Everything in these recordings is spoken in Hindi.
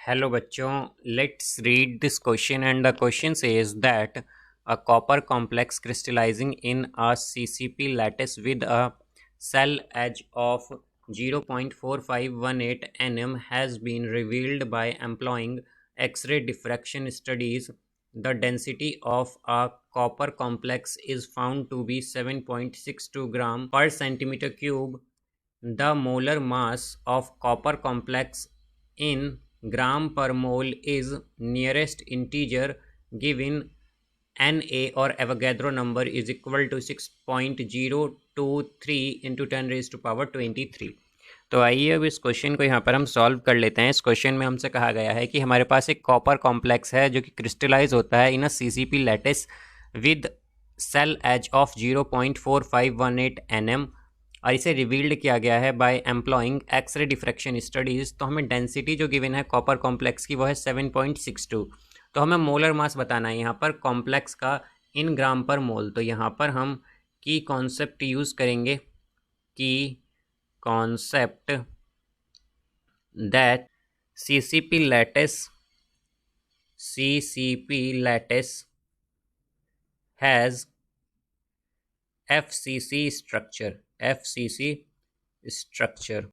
Hello बच्चों, let's read this question and the question says that a copper complex crystallizing in a CCP lattice with a cell edge of 0.4518 nm has been revealed by employing X-ray diffraction studies. The density of a copper complex is found to be 7.62 gram per centimeter cube. The molar mass of copper complex in gram per mole is nearest integer given Na or Avogadro number is equal to 6.023 into 10 raised to power 23। तो आइए अब इस क्वेश्चन को यहाँ पर हम सॉल्व कर लेते हैं। इस क्वेश्चन में हमसे कहा गया है कि हमारे पास एक कॉपर कॉम्प्लेक्स है जो कि क्रिस्टलाइज होता है in a CCP lattice with cell edge of 0.4518 nm और इसे रिवील्ड किया गया है by employing X ray diffraction studies. तो हमें डेंसिटी जो गिवन है कॉपर कॉम्प्लेक्स की वो है 7.62। तो हमें मोलर मास बताना है यहाँ पर कॉम्प्लेक्स का इन ग्राम पर मोल। तो यहाँ पर हम की कॉन्सेप्ट यूज़ करेंगे की concept that CCP lattice has FCC structure.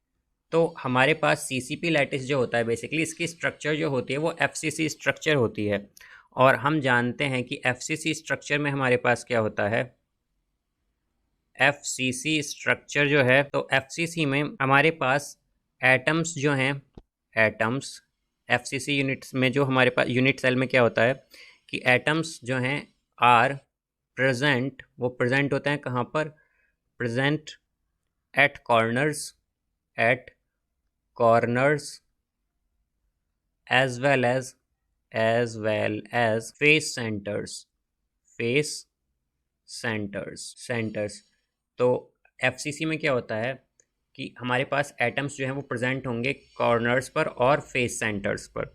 तो हमारे पास CCP लैटिस जो होता है बेसिकली इसकी स्ट्रक्चर जो होती है वो FCC स्ट्रक्चर होती है। और हम जानते हैं कि FCC स्ट्रक्चर में हमारे पास क्या होता है, FCC स्ट्रक्चर जो है तो FCC में हमारे पास एटम्स जो हैं, एटम्स FCC यूनिट्स में जो हमारे पास यूनिट सेल में क्या होता है कि एटम्स जो हैं आर प्रेजेंट, वो प्रेजेंट होते हैं कहाँ पर, present at corners as well as face centres. तो FCC में क्या होता है कि हमारे पास एटम्स जो हैं वो प्रेजेंट होंगे कॉर्नर्स पर और फेस सेंटर्स पर।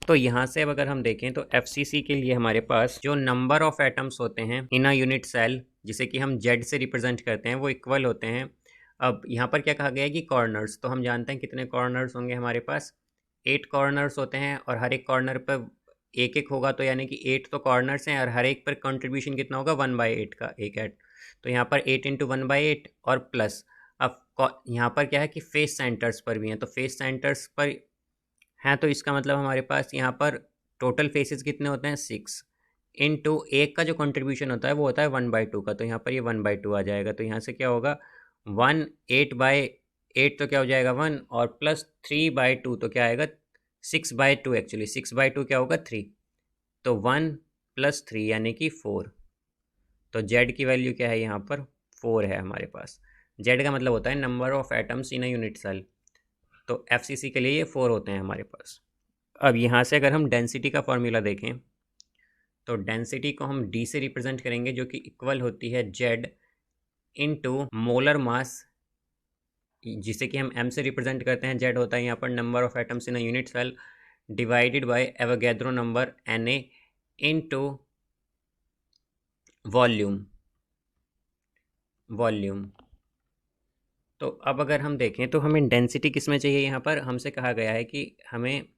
तो यहाँ से अब अगर हम देखें तो FCC के लिए हमारे पास जो नंबर ऑफ एटम्स होते हैं इन अ यूनिट सेल जिसे कि हम Z से रिप्रेजेंट करते हैं वो इक्वल होते हैं। अब यहाँ पर क्या कहा गया है कि कॉर्नर्स, तो हम जानते हैं कितने कॉर्नर्स होंगे हमारे पास, 8 कॉर्नर्स होते हैं और हर एक कॉर्नर पर एक एक होगा, तो यानी कि 8 तो कॉर्नर्स हैं और हर एक पर कंट्रीब्यूशन कितना होगा 1/8 का एक एट। तो यहाँ पर 8 × 1/8 और प्लस अब यहाँ पर क्या है कि फेस सेंटर्स पर भी हैं, तो फेस सेंटर्स पर हैं तो इसका मतलब हमारे पास यहाँ पर टोटल फेसेस कितने होते हैं 6 इंटू एक का जो कंट्रीब्यूशन होता है वो होता है 1/2 का, तो यहाँ पर ये 1/2 आ जाएगा। तो यहाँ से क्या होगा 1 8/8 तो क्या हो जाएगा 1 और प्लस 3/2 तो क्या आएगा 6/2, एक्चुअली 6/2 क्या होगा 3, तो 1 + 3 यानी कि 4। तो Z की वैल्यू क्या है यहाँ पर 4 है हमारे पास। Z का मतलब होता है number of atoms in a unit cell, तो FCC के लिए ये 4 होते हैं हमारे पास। अब यहाँ से अगर हम डेंसिटी का फॉर्मूला देखें तो डेंसिटी को हम D से रिप्रेजेंट करेंगे जो कि इक्वल होती है Z इंटू मोलर मास, जिसे कि हम M से रिप्रेजेंट करते हैं। Z होता है यहाँ पर number of atoms in a unit cell divided by Avogadro number Na into volume. तो अब अगर हम देखें तो हमें डेंसिटी किस में चाहिए, यहाँ पर हमसे कहा गया है कि हमें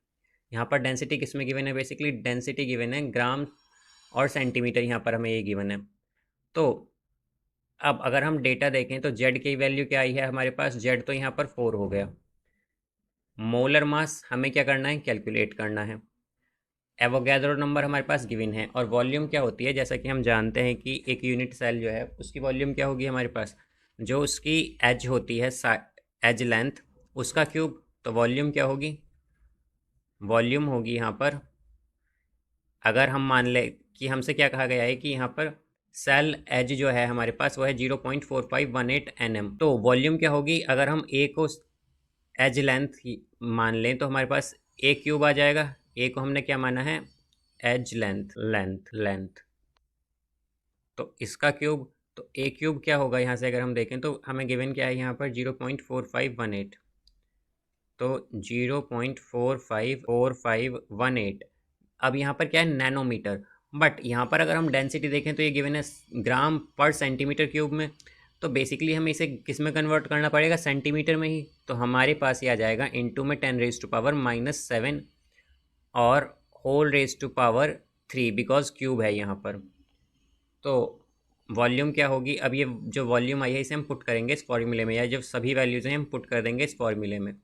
यहाँ पर डेंसिटी किस में गिवन है, बेसिकली डेंसिटी गिवन है ग्राम और सेंटीमीटर, यहाँ पर हमें ये गिवन है। तो अब अगर हम डेटा देखें तो Z की वैल्यू क्या आई है हमारे पास, Z तो यहाँ पर 4 हो गया। मोलर मास हमें क्या करना है, कैलकुलेट करना है। एवोगैड्रो नंबर हमारे पास गिवन है और वॉल्यूम क्या होती है, जैसा कि हम जानते हैं कि एक यूनिट सेल जो है उसकी वॉल्यूम क्या होगी हमारे पास, जो उसकी एज होती है एज लेंथ उसका क्यूब। तो वॉल्यूम क्या होगी, वॉल्यूम होगी यहाँ पर, अगर हम मान ले कि हमसे क्या कहा गया है कि यहाँ पर सेल एज जो है हमारे पास वो है 0.4518 nm, तो वॉल्यूम क्या होगी, अगर हम ए को एज लेंथ मान लें तो हमारे पास ए क्यूब आ जाएगा। ए को हमने क्या माना है एज लेंथ, तो इसका क्यूब, तो ए क्यूब क्या होगा यहाँ से अगर हम देखें तो हमें गिवन क्या है यहाँ पर 0.4518, तो 0.4518। अब यहाँ पर क्या है नैनोमीटर, बट यहाँ पर अगर हम डेंसिटी देखें तो ये गिवन है ग्राम पर सेंटीमीटर क्यूब में, तो बेसिकली हमें इसे किस में कन्वर्ट करना पड़ेगा, सेंटीमीटर में ही। तो हमारे पास ये आ जाएगा इनटू में 10⁻⁻⁷ और whole raise to power 3 because cube है यहाँ पर। तो वॉल्यूम क्या होगी, अब ये जो वॉल्यूम आई है इसे हम पुट करेंगे इस फॉर्मूले में, या जो सभी वैल्यूज़ हैं हम पुट कर देंगे इस फॉर्मूले में।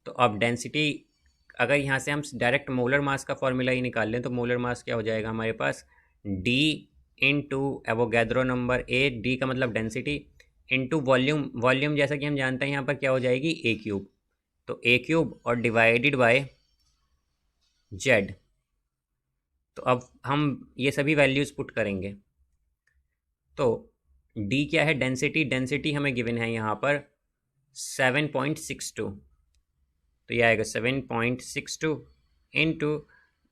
तो अब डेंसिटी, अगर यहाँ से हम डायरेक्ट मोलर मास का फॉर्मूला ही निकाल लें तो मोलर मास क्या हो जाएगा हमारे पास, D into Avogadro number, a D का मतलब डेंसिटी, इंटू वॉल्यूम, वॉल्यूम जैसा कि हम जानते हैं यहाँ पर क्या हो जाएगी, ए क्यूब। तो ए क्यूब और डिवाइडेड बाय जेड। तो अब हम ये सभी वैल्यूज़ पुट करेंगे। तो डी क्या है, डेंसिटी, डेंसिटी हमें गिवन है यहाँ पर 7.62। तो यह आएगा 7.62 इंटू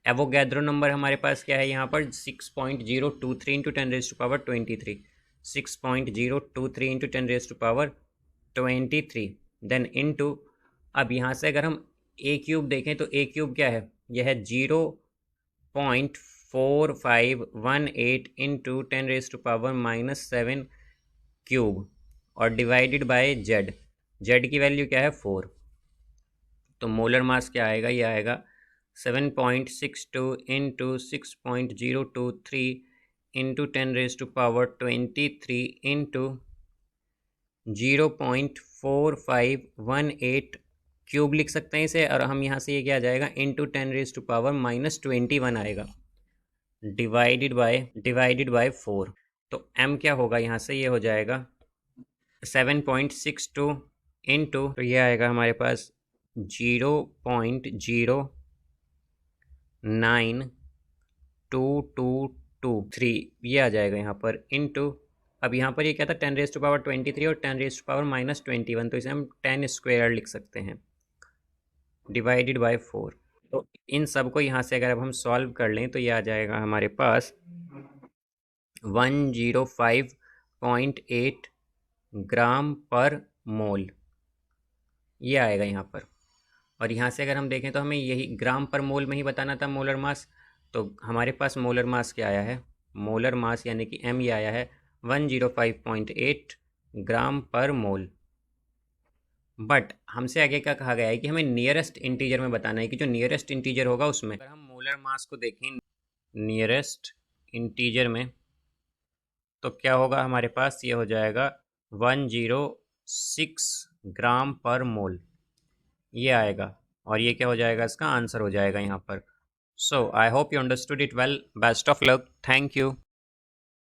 एवोगैद्रो नंबर हमारे पास क्या है यहाँ पर 6.023 इंटू 10⁻23, 6.023 इंटू 10⁻23, देन इंटू, अब यहाँ से अगर हम ए क्यूब देखें तो ए क्यूब क्या है, यह है 0.4518 इंटू 10⁻⁻7 क्यूब, और डिवाइडेड बाय जेड, जेड की वैल्यू क्या है 4। तो मोलर मास क्या आएगा, ये आएगा 7.62 इंटू 6.023 इंटू 10⁻23 इंटू 0.4518 क्यूब लिख सकते हैं इसे, और हम यहाँ से ये क्या आ जाएगा इंटू 10⁻⁻21 आएगा, डिवाइडेड बाय 4। तो m क्या होगा यहाँ से, ये हो जाएगा 7.62 इंटू, तो ये आएगा हमारे पास 0.09223, ये आ जाएगा यहाँ पर, इंटू, अब यहाँ पर ये क्या था 10⁻23 और 10⁻⁻21, तो इसे हम 10 स्क्वायर लिख सकते हैं, डिवाइडेड बाय 4। तो इन सब को यहाँ से अगर अब हम सॉल्व कर लें तो ये आ जाएगा हमारे पास 105.8 ग्राम पर मोल, ये आएगा यहाँ पर। और यहाँ से अगर हम देखें तो हमें यही ग्राम पर मोल में ही बताना था मोलर मास, तो हमारे पास मोलर मास क्या आया है, मोलर मास यानी कि m ये आया है 105.8 ग्राम पर मोल। बट हमसे आगे क्या कहा गया है कि हमें नियरेस्ट इंटीजर में बताना है, कि जो नियरेस्ट इंटीजर होगा उसमें, अगर हम मोलर मास को देखें नियरेस्ट इंटीजर में तो क्या होगा हमारे पास, ये हो जाएगा 106 ग्राम पर मोल, ये आएगा, और ये क्या हो जाएगा, इसका आंसर हो जाएगा यहाँ पर। So I hope you understood it well, best of luck, thank you.